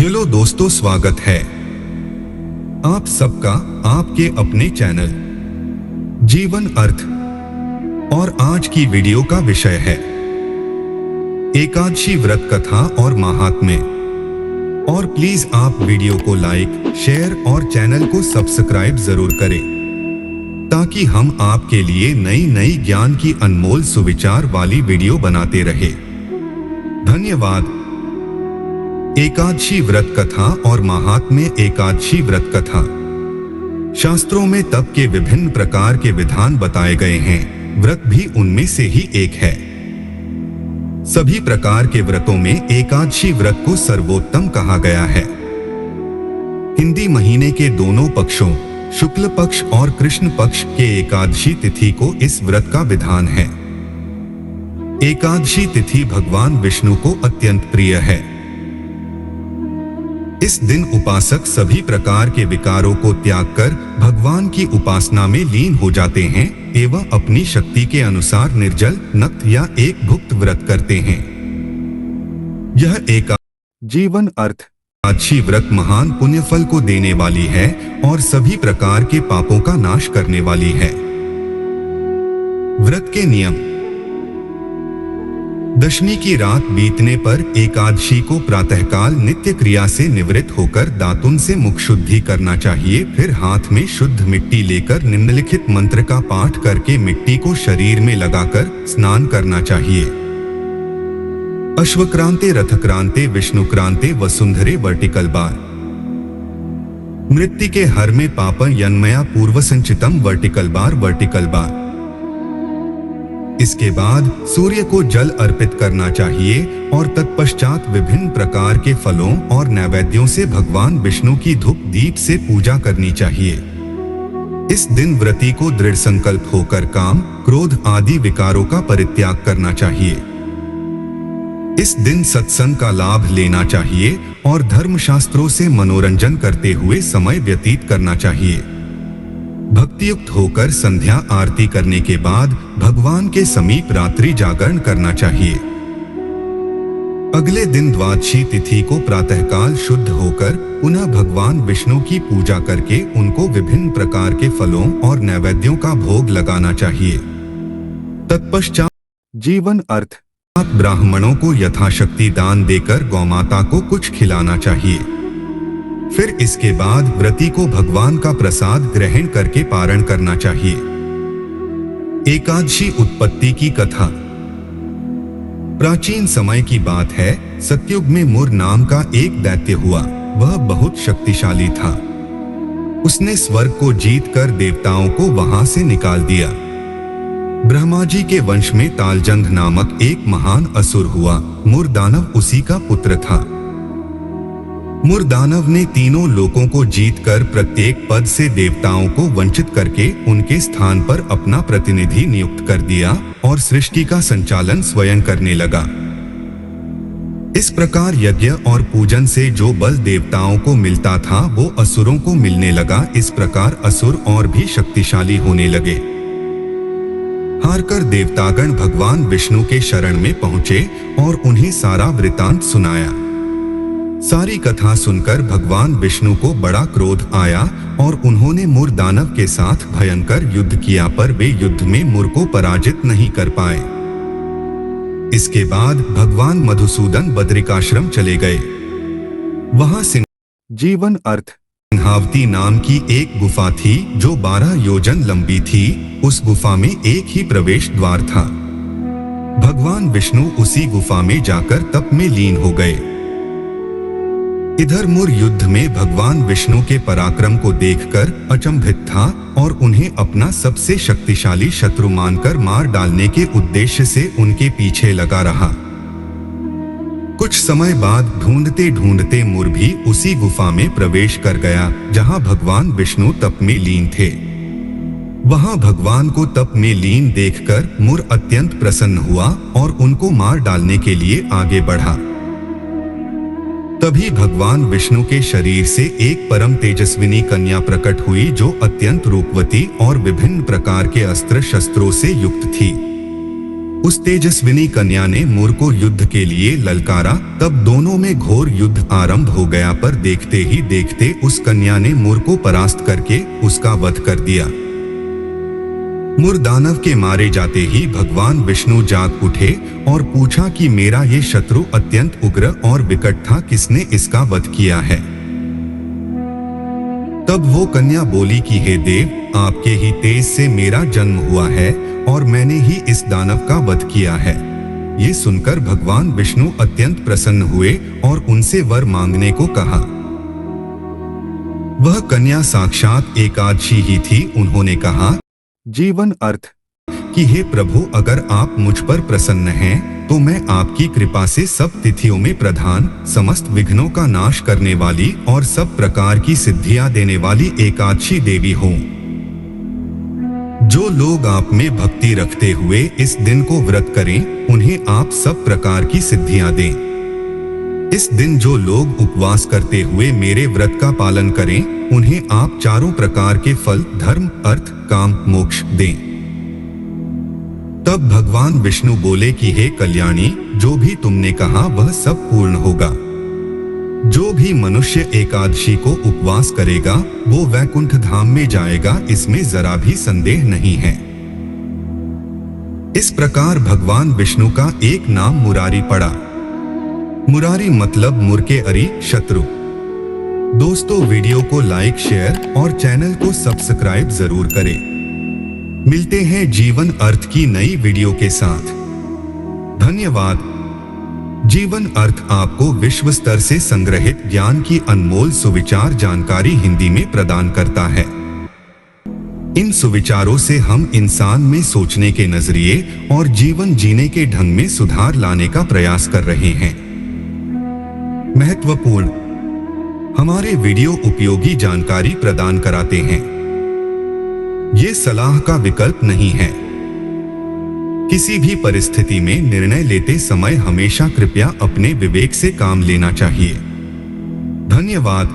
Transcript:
Hello दोस्तों, स्वागत है आप सबका आपके अपने चैनल जीवन अर्थ। और आज की वीडियो का विषय है एकादशी व्रत कथा और महात्म्य। और प्लीज आप वीडियो को लाइक, शेयर और चैनल को सब्सक्राइब जरूर करें ताकि हम आपके लिए नई नई ज्ञान की अनमोल सुविचार वाली वीडियो बनाते रहे। धन्यवाद। एकादशी व्रत कथा और महात्म्य। एकादशी व्रत कथा। शास्त्रों में तप के विभिन्न प्रकार के विधान बताए गए हैं, व्रत भी उनमें से ही एक है। सभी प्रकार के व्रतों में एकादशी व्रत को सर्वोत्तम कहा गया है। हिंदी महीने के दोनों पक्षों, शुक्ल पक्ष और कृष्ण पक्ष के एकादशी तिथि को इस व्रत का विधान है। एकादशी तिथि भगवान विष्णु को अत्यंत प्रिय है। इस दिन उपासक सभी प्रकार के विकारों को त्याग कर भगवान की उपासना में लीन हो जाते हैं एवं अपनी शक्ति के अनुसार निर्जल, नक्त या एक भुक्त व्रत करते हैं। यह एक जीवन अर्थ एकादशी व्रत महान पुण्य फल को देने वाली है और सभी प्रकार के पापों का नाश करने वाली है। व्रत के नियम। दशमी की रात बीतने पर एकादशी को प्रातःकाल नित्य क्रिया से निवृत्त होकर दातुन से मुख शुद्धि करना चाहिए। फिर हाथ में शुद्ध मिट्टी लेकर निम्नलिखित मंत्र का पाठ करके मिट्टी को शरीर में लगाकर स्नान करना चाहिए। अश्वक्रांते, रथक्रांते, विष्णुक्रांते, वसुंधरे वर्टिकल बार। मृत्तिके हर में पाप यन्मया पूर्व संचितम वर्टिकल बार। इसके बाद सूर्य को जल अर्पित करना चाहिए और तत्पश्चात विभिन्न प्रकार के फलों और नैवेद्यों से भगवान विष्णु की धूप दीप से पूजा करनी चाहिए। इस दिन व्रती को दृढ़ संकल्प होकर काम, क्रोध आदि विकारों का परित्याग करना चाहिए। इस दिन सत्संग का लाभ लेना चाहिए और धर्मशास्त्रों से मनोरंजन करते हुए समय व्यतीत करना चाहिए। भक्तियुक्त होकर संध्या आरती करने के बाद भगवान के समीप रात्रि जागरण करना चाहिए। अगले दिन द्वादशी तिथि को प्रातःकाल शुद्ध होकर पुनः भगवान विष्णु की पूजा करके उनको विभिन्न प्रकार के फलों और नैवेद्यों का भोग लगाना चाहिए। तत्पश्चात जीवन अर्थ ब्राह्मणों को यथाशक्ति दान देकर गौमाता को कुछ खिलाना चाहिए। फिर इसके बाद व्रती को भगवान का प्रसाद ग्रहण करके पारण करना चाहिए। एकादशी उत्पत्ति की कथा। प्राचीन समय की बात है, सतयुग में मुर नाम का एक दैत्य हुआ। वह बहुत शक्तिशाली था। उसने स्वर्ग को जीतकर देवताओं को वहां से निकाल दिया। ब्रह्मा जी के वंश में तालजंघ नामक एक महान असुर हुआ। मुर दानव उसी का पुत्र था। मुर दानव ने तीनों लोकों को जीतकर प्रत्येक पद से देवताओं को वंचित करके उनके स्थान पर अपना प्रतिनिधि नियुक्त कर दिया और सृष्टि का संचालन स्वयं करने लगा। इस प्रकार यज्ञ और पूजन से जो बल देवताओं को मिलता था वो असुरों को मिलने लगा। इस प्रकार असुर और भी शक्तिशाली होने लगे। हारकर देवतागण भगवान विष्णु के शरण में पहुंचे और उन्हें सारा वृतांत सुनाया। सारी कथा सुनकर भगवान विष्णु को बड़ा क्रोध आया और उन्होंने मुर दानव के साथ भयंकर युद्ध किया, पर वे युद्ध में मुर को पराजित नहीं कर पाए। इसके बाद भगवान मधुसूदन बद्रिकाश्रम चले गए। वहां जीवन अर्थ सिंहावती नाम की एक गुफा थी जो 12 योजन लंबी थी। उस गुफा में एक ही प्रवेश द्वार था। भगवान विष्णु उसी गुफा में जाकर तप में लीन हो गए। इधर मुर युद्ध में भगवान विष्णु के पराक्रम को देखकर अचंभित था और उन्हें अपना सबसे शक्तिशाली शत्रु मानकर मार डालने के उद्देश्य से उनके पीछे लगा रहा। कुछ समय बाद ढूंढते ढूंढते मुर भी उसी गुफा में प्रवेश कर गया जहां भगवान विष्णु तप में लीन थे। वहां भगवान को तप में लीन देखकर मुर अत्यंत प्रसन्न हुआ और उनको मार डालने के लिए आगे बढ़ा। तभी भगवान विष्णु के शरीर से एक परम तेजस्विनी कन्या प्रकट हुई जो अत्यंत रूपवती और विभिन्न प्रकार के अस्त्र शस्त्रों से युक्त थी। उस तेजस्विनी कन्या ने मुर को युद्ध के लिए ललकारा। तब दोनों में घोर युद्ध आरंभ हो गया, पर देखते ही देखते उस कन्या ने मुर को परास्त करके उसका वध कर दिया। मुर दानव के मारे जाते ही भगवान विष्णु जाग उठे और पूछा कि मेरा ये शत्रु अत्यंत उग्र और विकट था, किसने इसका वध किया है? तब वो कन्या बोली कि हे देव, आपके ही तेज से मेरा जन्म हुआ है और मैंने ही इस दानव का वध किया है। ये सुनकर भगवान विष्णु अत्यंत प्रसन्न हुए और उनसे वर मांगने को कहा। वह कन्या साक्षात एकादशी ही थी। उन्होंने कहा, जीवन अर्थ कि हे प्रभु, अगर आप मुझ पर प्रसन्न हैं तो मैं आपकी कृपा से सब तिथियों में प्रधान, समस्त विघ्नों का नाश करने वाली और सब प्रकार की सिद्धियां देने वाली एकादशी देवी हूँ। जो लोग आप में भक्ति रखते हुए इस दिन को व्रत करें, उन्हें आप सब प्रकार की सिद्धियां दें। इस दिन जो लोग उपवास करते हुए मेरे व्रत का पालन करें, उन्हें आप चारों प्रकार के फल, धर्म, अर्थ, काम, मोक्ष दें। तब भगवान विष्णु बोले कि हे कल्याणी, जो भी तुमने कहा वह सब पूर्ण होगा। जो भी मनुष्य एकादशी को उपवास करेगा वो वैकुंठ धाम में जाएगा, इसमें जरा भी संदेह नहीं है। इस प्रकार भगवान विष्णु का एक नाम मुरारी पड़ा। मुरारी मतलब मुर के अरी, शत्रु। दोस्तों, वीडियो को लाइक, शेयर और चैनल को सब्सक्राइब जरूर करें। मिलते हैं जीवन अर्थ की नई वीडियो के साथ। धन्यवाद। जीवन अर्थ आपको विश्व स्तर से संग्रहित ज्ञान की अनमोल सुविचार जानकारी हिंदी में प्रदान करता है। इन सुविचारों से हम इंसान में सोचने के नजरिए और जीवन जीने के ढंग में सुधार लाने का प्रयास कर रहे हैं। महत्वपूर्ण, हमारे वीडियो उपयोगी जानकारी प्रदान कराते हैं। ये सलाह का विकल्प नहीं है। किसी भी परिस्थिति में निर्णय लेते समय हमेशा कृपया अपने विवेक से काम लेना चाहिए। धन्यवाद।